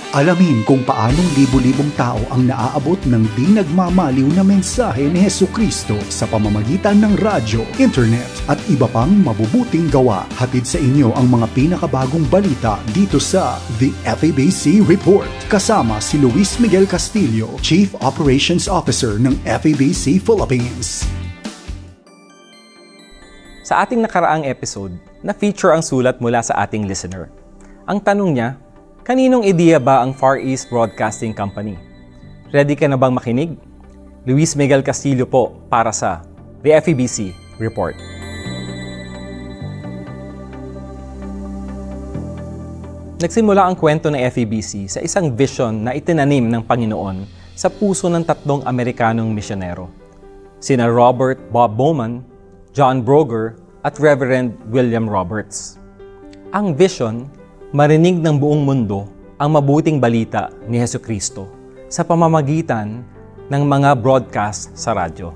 Alamin kung paanong libu-libong tao ang naaabot ng di nagmamaliw na mensahe ni Hesukristo sa pamamagitan ng radyo, internet at iba pang mabubuting gawa. Hatid sa inyo ang mga pinakabagong balita dito sa The FEBC Report. Kasama si Luis Miguel Castillo, Chief Operations Officer ng FEBC Philippines. Sa ating nakaraang episode, na-feature ang sulat mula sa ating listener. Ang tanong niya, kaninong ideya ba ang Far East Broadcasting Company? Ready ka na bang makinig? Luis Miguel Castillo po para sa The FEBC Report. Nagsimula ang kwento ng FEBC sa isang vision na itinanim ng Panginoon sa puso ng tatlong Amerikanong misyonero, sina Robert Bob Bowman, John Broger at Reverend William Roberts. Ang vision, marinig ng buong mundo ang mabuting balita ni Hesukristo sa pamamagitan ng mga broadcast sa radyo.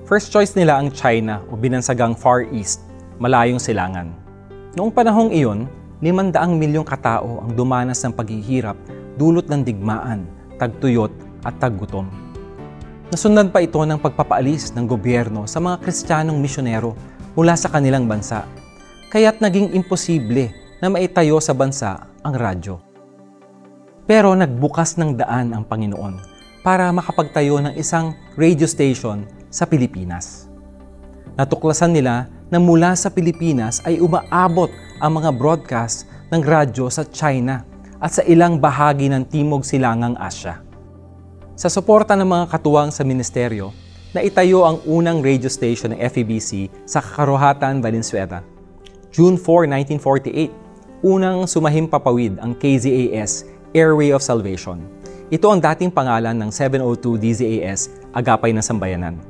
First choice nila ang China o binansagang Far East, malayong silangan. Noong panahong iyon, 500 milyong katao ang dumanas ng paghihirap dulot ng digmaan, tagtuyot at taggutom. Nasundan pa ito ng pagpapaalis ng gobyerno sa mga Kristiyanong misyonero mula sa kanilang bansa, kaya't naging imposible na maitayo sa bansa ang radyo. Pero nagbukas ng daan ang Panginoon para makapagtayo ng isang radio station sa Pilipinas. Natuklasan nila na mula sa Pilipinas ay umaabot ang mga broadcast ng radyo sa China at sa ilang bahagi ng Timog Silangang Asya. Sa suporta ng mga katuwang sa ministeryo, naitayo ang unang radio station ng FEBC sa Kakaruhatan, Valenzuela. June 4, 1948, unang sumahimpapawid ang KZAS, Airway of Salvation. Ito ang dating pangalan ng 702 DZAS, Agapay ng Sambayanan.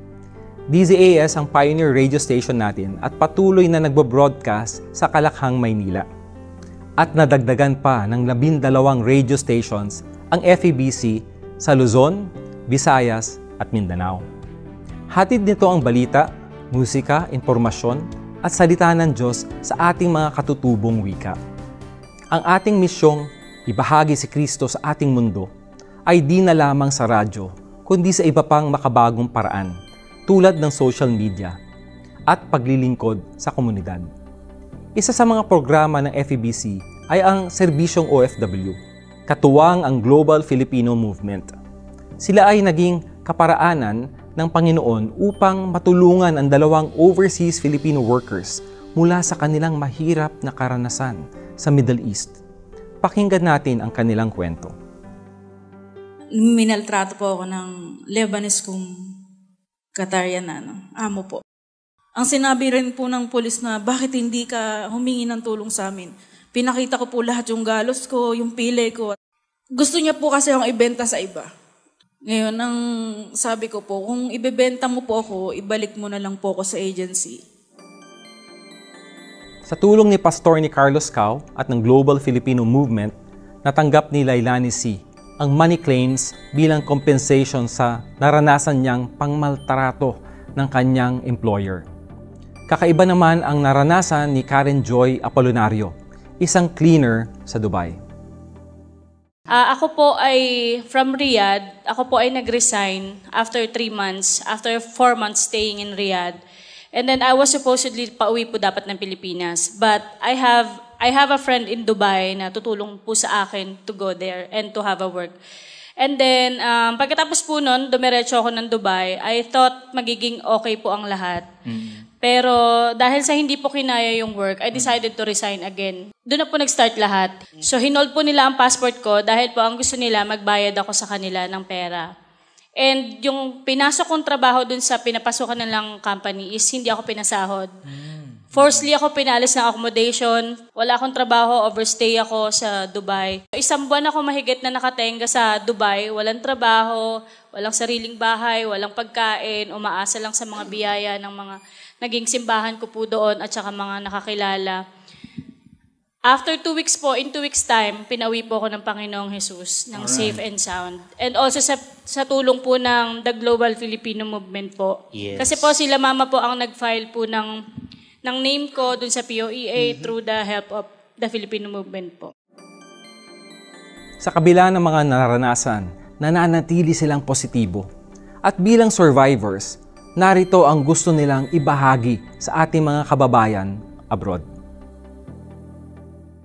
DZAS ang pioneer radio station natin at patuloy na nagbo-broadcast sa Kalakhang, Maynila. At nadagdagan pa ng 12 radio stations ang FEBC sa Luzon, Visayas at Mindanao. Hatid nito ang balita, musika, impormasyon at salita ng Diyos sa ating mga katutubong wika. Ang ating misyong ibahagi si Kristo sa ating mundo ay di na lamang sa radyo, kundi sa iba pang makabagong paraan tulad ng social media at paglilingkod sa komunidad. Isa sa mga programa ng FEBC ay ang Serbisyong OFW, katuwang ang Global Filipino Movement. Sila ay naging kaparaanan ng Panginoon upang matulungan ang 2 overseas Filipino workers mula sa kanilang mahirap na karanasan sa Middle East. Pakinggan natin ang kanilang kwento. Minaltrato po ako ng Lebanese kong Qatarian na amo po. Ang sinabi rin po ng pulis na bakit hindi ka humingi ng tulong sa amin. Pinakita ko po lahat yung galos ko, yung pile ko. Gusto niya po kasi akong ibenta sa iba. Ngayon, ang sabi ko po, kung ibebenta mo po ako, ibalik mo na lang po ako sa agency. Sa tulong ni Pastor ni Carlos Cao at ng Global Filipino Movement, natanggap ni Lailani C. ang money claims bilang compensation sa naranasan niyang pangmaltrato ng kanyang employer. Kakaiba naman ang naranasan ni Karen Joy Apollonario, isang cleaner sa Dubai. Ako po ay from Riyadh. Ako po ay nag-resign after 3 months, after 4 months staying in Riyadh. And then I was supposedly pauwi po dapat ng Pilipinas. But I have a friend in Dubai na tutulong po sa akin to go there and to have a work. And then, pagkatapos po nun, dumiretso ako ng Dubai. I thought magiging okay po ang lahat. Pero dahil sa hindi po kinaya yung work, I decided to resign again. Doon na po nag-start lahat. So hinold po nila ang passport ko dahil po ang gusto nila magbayad ako sa kanila ng pera. And yung pinasok kong trabaho dun sa pinapasukan nilang company is hindi ako pinasahod. Forcefully ako pinalis ng accommodation. Wala akong trabaho, overstay ako sa Dubai. 1 buwan ako mahigit na nakatenga sa Dubai. Walang trabaho, walang sariling bahay, walang pagkain, umaasa lang sa mga biyaya ng mga naging simbahan ko po doon at saka mga nakakilala. After 2 weeks po, in 2 weeks time, pinauwi po ako ng Panginoong Jesus ng safe and sound. And also sa tulong po ng The Global Filipino Movement po. Yes. Kasi po sila mama po ang nag-file po ng name ko dun sa POEA through the help of the Filipino Movement po. Sa kabila ng mga naranasan, nananatili silang positibo. At bilang survivors, narito ang gusto nilang ibahagi sa ating mga kababayan abroad.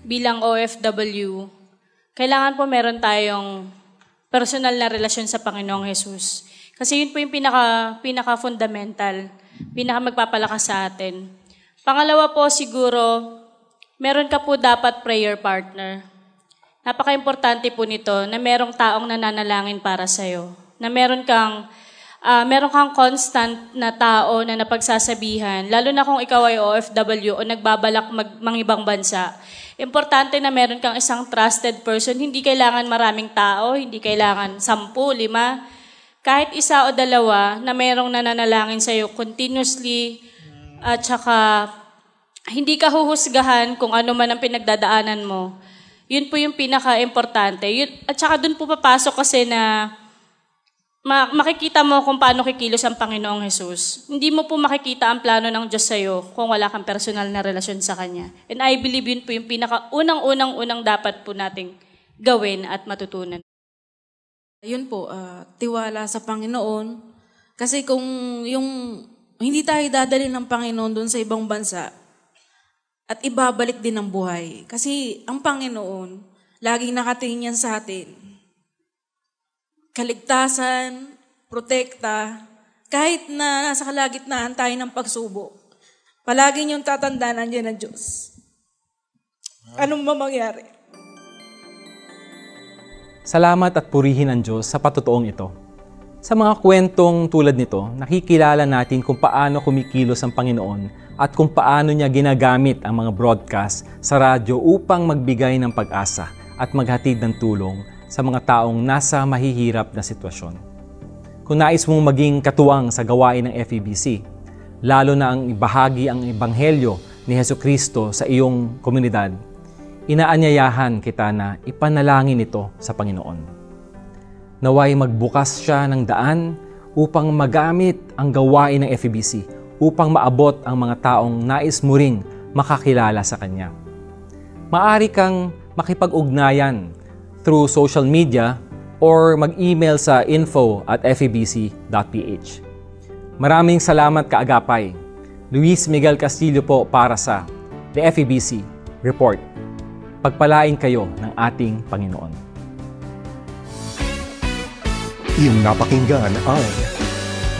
Bilang OFW, kailangan po meron tayong personal na relasyon sa Panginoong Jesus. Kasi yun po yung pinaka-fundamental, pinaka-magpapalakas sa atin. Pangalawa po siguro, meron ka po dapat prayer partner. Napaka-importante po nito na merong taong nananalangin para sa'yo. Na meron kang constant na tao na napagsasabihan, lalo na kung ikaw ay OFW o nagbabalak mangibang bansa. Importante na meron kang isang trusted person. Hindi kailangan maraming tao, hindi kailangan 10, 5. Kahit isa o dalawa na merong nananalangin sa'yo continuously at saka hindi ka huhusgahan kung ano man ang pinagdadaanan mo. Yun po yung pinaka-importante. At saka dun po papasok kasi na makikita mo kung paano kikilos ang Panginoong Jesus. Hindi mo po makikita ang plano ng Diyos sa'yo kung wala kang personal na relasyon sa Kanya. And I believe yun po yung pinaka-unang dapat po nating gawin at matutunan. Yun po, tiwala sa Panginoon. Kasi kung hindi tayo dadalhin ng Panginoon doon sa ibang bansa, at ibabalik din ang buhay. Kasi ang Panginoon, laging nakatingin yan sa atin. Kaligtasan, protekta, kahit na nasa kalagitnaan tayo ng pagsubok, palagi niyong tatandaan nandiyan ang Diyos. Anong mangyari? Salamat at purihin ang Diyos sa patutuong ito. Sa mga kwentong tulad nito, nakikilala natin kung paano kumikilos ang Panginoon at kung paano niya ginagamit ang mga broadcast sa radyo upang magbigay ng pag-asa at maghatid ng tulong sa mga taong nasa mahihirap na sitwasyon. Kung nais mong maging katuwang sa gawain ng FEBC, lalo na ang ibahagi ang Ebanghelyo ni Hesukristo sa iyong komunidad, inaanyayahan kita na ipanalangin ito sa Panginoon. Naway magbukas siya ng daan upang magamit ang gawain ng FEBC upang maabot ang mga taong nais mo ring makakilala sa Kanya. Maaari kang makipag-ugnayan through social media or mag-email sa info@febc.ph. Maraming salamat kaagapay. Luis Miguel Castillo po para sa The FEBC Report. Pagpalain kayo ng ating Panginoon. Iyong napakinggan ang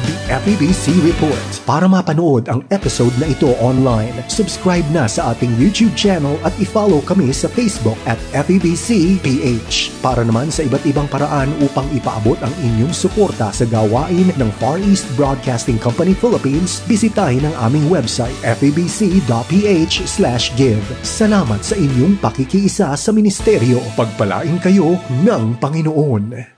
The FEBC Report. Para mapanood ang episode na ito online, subscribe na sa ating YouTube channel at i-follow kami sa Facebook @FEBCPH. Para naman sa iba't ibang paraan upang ipaabot ang inyong suporta sa gawain ng Far East Broadcasting Company Philippines, bisitahin ang aming website febc.ph/give. Salamat sa inyong pakikiisa sa ministeryo. Pagpalain kayo ng Panginoon.